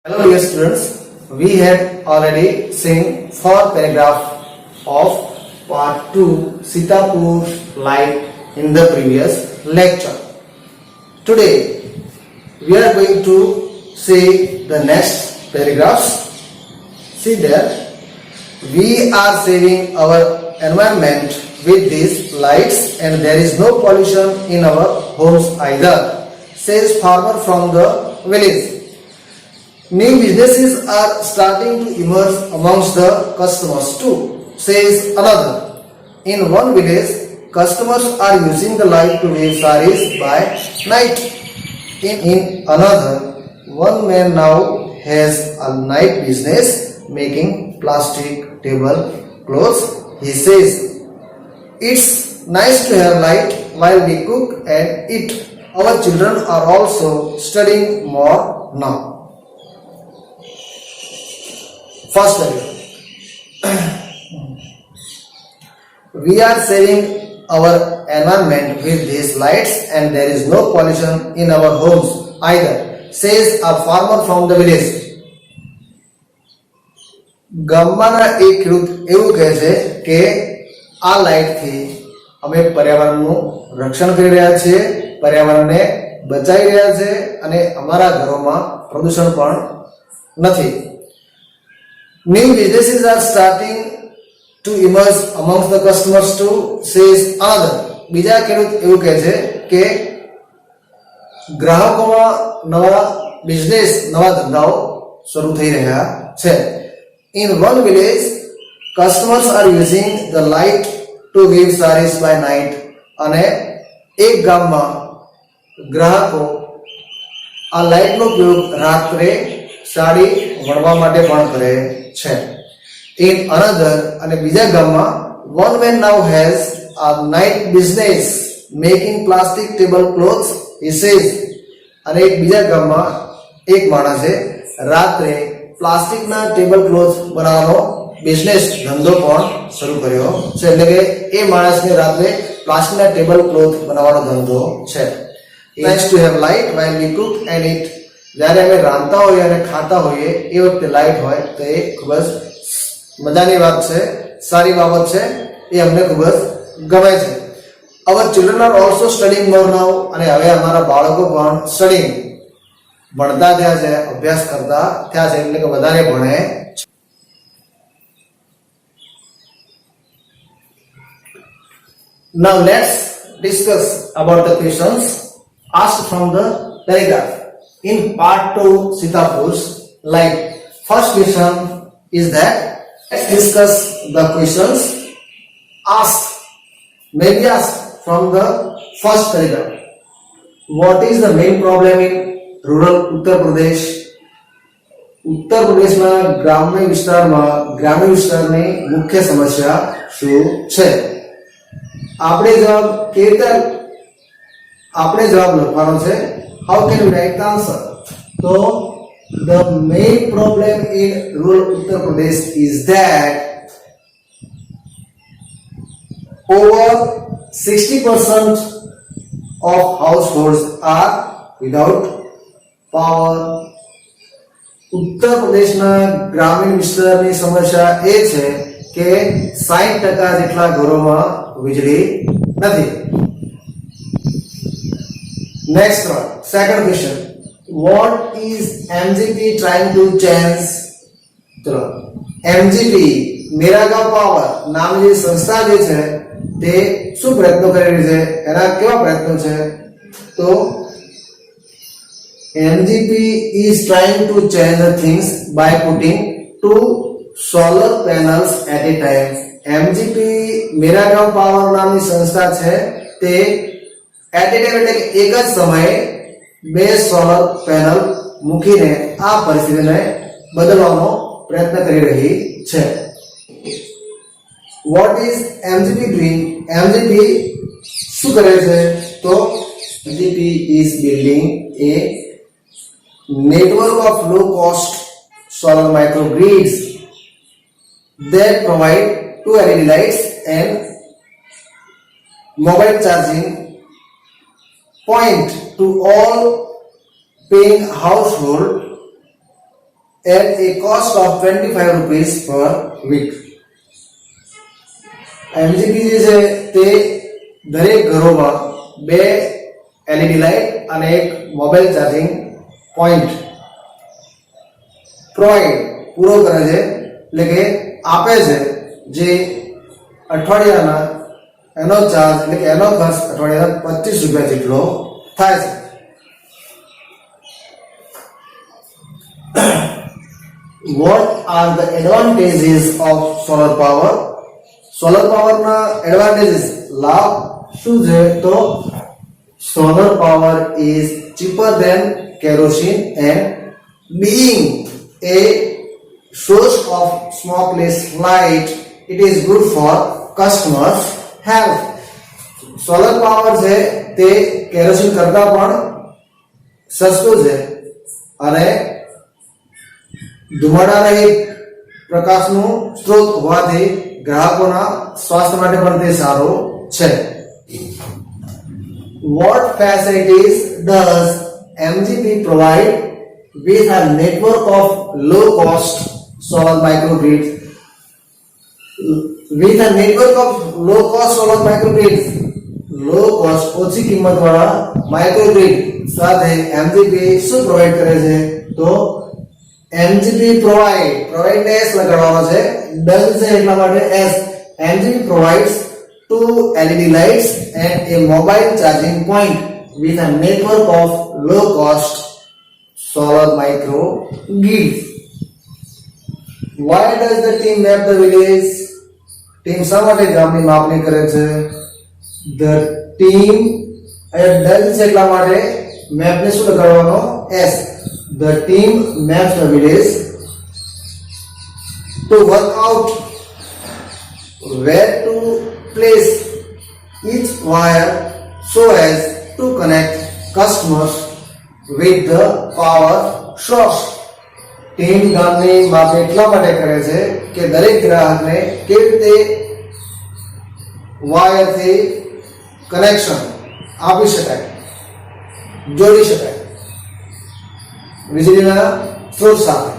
Hello dear students, we had already seen four paragraph of part 2 Sitapur light in the previous lecture. Today we are going to see the next paragraphs. See there, we are saving our environment with these lights and there is no pollution in our homes either, says farmer from the village. New businesses are starting to emerge amongst the customers too, says another. In one village, customers are using the light to weave saris by night. In another, one man now has a night business making plastic table clothes. He says, "It's nice to have light while we cook and eat. Our children are also studying more now." First paragraph. We are saving our environment with these lights and there is no pollution in our homes either, says a farmer from the village. ગામમાંના એક ખેડૂત એવું કહે છે કે આ લાઇટથી અમે પર્યાવરણનું રક્ષણ કરી રહ્યા છીએ, પર્યાવરણને બચાવી રહ્યા છે અને અમારા ઘરોમાં પ્રદૂષણ પણ નથી. New businesses are starting to emerge amongst the customers too, says another. બીજા ખેડૂત એવું કહે છે કે ગ્રાહકોમાં નવા બિઝનેસ, નવા ધંધાઓ શરૂ થઈ રહ્યા છે. In one village, customers are using the light to weave saris by night. અને એક ગામમાં ગ્રાહકો આ લાઇટનો ઉપયોગ રાત્રે સાડી વણવા માટે પણ કરે છે. In another, અને બીજા ગામમાં one man now has a night business making plastic tablecloths, he says. અને એક બીજા ગામમાં એક માણસે રાત્રે પ્લાસ્ટિકના ટેબલ ક્લોથ બનાવવાનો બિઝનેસ ધંધો પણ શરૂ કર્યો છે. એટલે કે એ માણસને રાત્રે પ્લાસ્ટિકના ટેબલ ક્લોથ બનાવવાનો ધંધો છે. Nice to have light while we cook and eat. જ્યારે અમે રાંધતા હોઈએ અને ખાતા હોઈએ એ વખતે લાઇટ હોય તો એ ખૂબ જ મજાની વાત છે, સારી બાબત છે, એ અમને ખૂબ જ ગમે છે. Our children are also studying more now. અને હવે અમારા બાળકો પણ સ્ટડીંગ ભણતા થયા છે, અભ્યાસ કરતા થયા છે, એટલે કે વધારે ભણે છે. Now let's discuss about the questions asked from the paragraph. In part 2 Sitapur's light, first question is that let's discuss the questions asked, maybe asked from the first paragraph. What is the main problem in rural Uttar Pradesh? ઉત્તર પ્રદેશના ગ્રામ્ય વિસ્તારની મુખ્ય સમસ્યા શું છે? આપણે જવાબ લખવાનો છે. How can we write the answer? So, the main problem in rural Uttar Pradesh is that over 60% of households are without power. ઉત્તર પ્રદેશના ગ્રામીણ વિસ્તારની સમસ્યા એ છે કે 60% જેટલા ઘરોમાં વીજળી નથી. Next one, second question. What is MGP trying to change? ચલો, MGP મેરા ગાંવ પાવર નામની સંસ્થા જે છે તે શું પ્રયત્નો કરી રહી છે, એના કેવા પ્રયત્નો છે? તો MGP is trying to change the things by putting 2 solar panels at a time. MGP Mera Gaon power નામની સંસ્થા છે તે એટ એ ટાઈમ એટલે કે એક જ સમયે 2 સોલર પેનલ મૂકીને આ પરિસ્થિતિને બદલવાનો પ્રયત્ન કરી રહી છે. What is MGP doing? MGP શું કરે છે? તો MGP is building a network of low cost solar microgrids that provide 2 LED lights and mobile charging point to all paying household at a cost of 25 rupees per week. MGP જે છે તે દરેક ઘરોમાં બે LED લાઇટ અને એક mobile charging point provide પૂરો કરે છે, એટલે કે આપે છે, જે અઠવાડિયાના એનો ચાર્જ એટલે કે એનો ખર્ચ અઠવાડિયાના 25 રૂપિયા જેટલો થાય છે. What are the advantages of solar power? Solar power ના advantages લાભ શું છે? તો solar power is cheaper than kerosene and being a source of smokeless light, it is good for customers health. solar power છે તે kerosene કરતા પણ સસ્તું છે અને ધુમાડા રહિત પ્રકાશનું સ્ત્રોત હોવાથી ગ્રાહકોના સ્વાસ્થ્ય માટે પણ તે સારો છે. What facilities does MGP provide with a network of low cost solar microgrids? With a network of low cost solar microgrids, low cost ઓછી કિંમત વાળા માઇક્રોગ્રીડ સાથે MGP શું પ્રોવાઈડ કરે છે? તો MGP provide ને s લગાડવાનો છે, does છે એટલા માટે s. MGP provides 2 LED lights and a mobile charging point with a network of low cost solar microgrids. Why does the team map the village? Team શા માટે ગામની માપણી કરે છે? The team does છે એટલા માટે મેપ ને શું લગાડવાનો? s. The team maps the village to work out where to place each wire so as to connect customers with the power source. Team ગામની માપ એટલા માટે કરે છે કે દરેક ગ્રાહકને કેવી રીતે વાયરથી કનેક્શન આપી શકાય, જોડી શકાય વીજળીના સ્ત્રોત સાથે.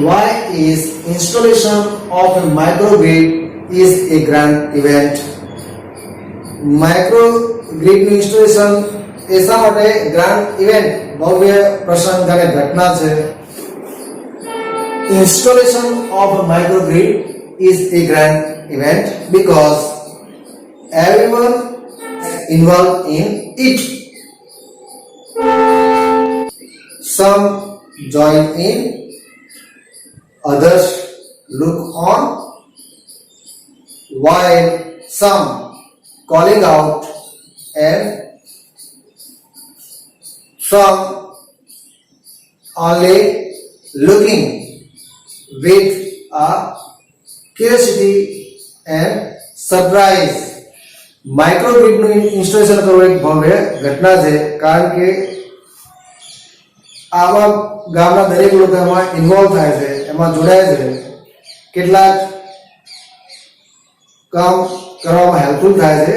Why is installation of a microgrid is a grand event? માઇક્રોગ્રીડનું ઇન્સ્ટોલેશન એ શા માટે ગ્રાન્ડ ઇવેન્ટ ભવ્ય પ્રસંગ અને ઘટના છે? Installation of a microgrid is a grand event because everyone involved in it. Some join in, others look on, while some calling out and some only looking with a curiosity and surprise. માઇક્રોગ્રીડનું installation કરવું એક ભવ્ય ઘટના છે, કારણ કે આવા ગામના દરેક લોકો એમાં ઇન્વોલ્વ થાય છે, એમાં જોડાય છે, કેટલાક કામ કરવામાં હેલ્પફુલ થાય છે,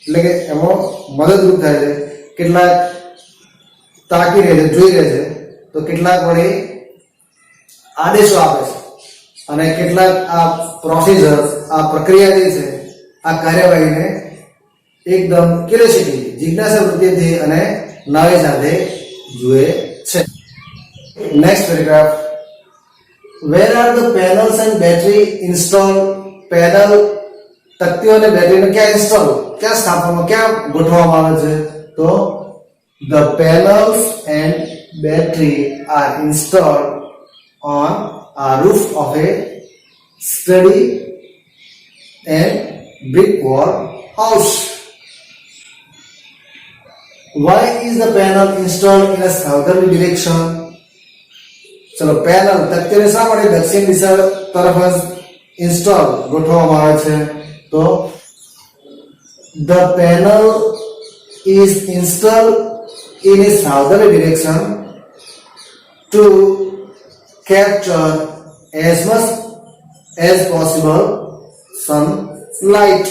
એટલે કે એમાં મદદરૂપ થાય છે, કેટલાક તાકી રહે છે, જોઈ રહે છે, તો કેટલાક વળી આદેશો આપે છે અને કેટલાક આ પ્રોસિજર, આ પ્રક્રિયા જે છે, આ કાર્યવાહીને એકદમ ક્યુરિયોસિટી, જિજ્ઞાસા વૃત્તિથી અને નવી સાથે જુએ છે. Next paragraph. Where are the panels and battery installed? Panel, તકતીઓ અને બેટરીને ક્યાં ઇન્સ્ટોલ, ક્યાં સ્થાપવામાં, ક્યાં ગોઠવવામાં આવે છે? તો the panels and battery are installed on a roof of a sturdy and brick wall house. Why is the panel installed in a southerly direction? ચલો, પેનલ તકતીને શા માટે દક્ષિણ દિશા તરફ જ ઇન્સ્ટોલ ગોઠવવામાં આવે છે? તો the panel is installed in a southerly direction to capture as much as possible sunlight.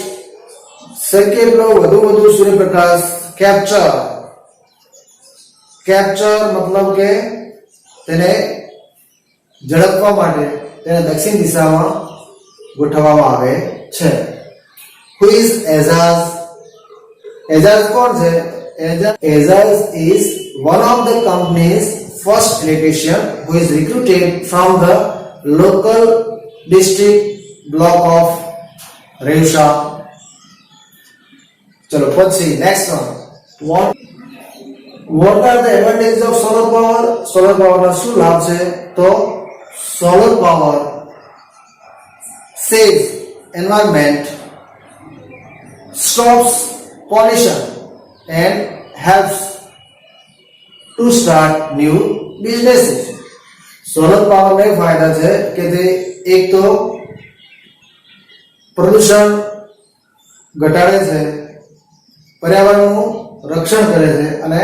શક્ય એટલો વધુ સૂર્યપ્રકાશ કેપ્ચર કેપ્ચર મતલબ કે તેને ઝડપવા માટે તેને દક્ષિણ દિશામાં ગોઠવવામાં આવે છે. Who is Azaz? Azaz કોણ છે? Azaz is one of the company's first electrician who is recruited from the local district block of Revsha. चलो પછી next one. What are the advantages of solar power? Solar power ના શું લાભ છે? તો solar power saves environment, stops pollution and helps to start new businesses. Solar power ને ફાયદા છે કે તે એક તો પ્રદૂષણ ઘટાડે છે, પર્યાવરણનું રક્ષણ કરે છે અને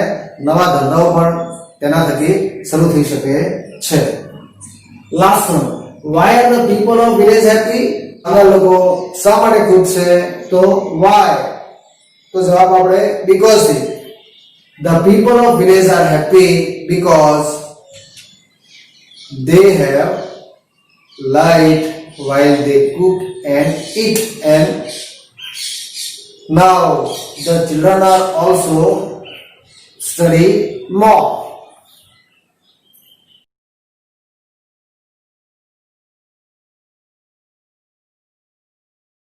નવા ધંધાઓ પણ તેના થકી શરૂ થઈ શકે છે. Last one, why are the people of village happy? આ લોકો શા માટે ખુશ છે? તો why? તો જવાબ આપણે because થી. The people of village are happy because they have light while they cook and eat, and now the children are also study more.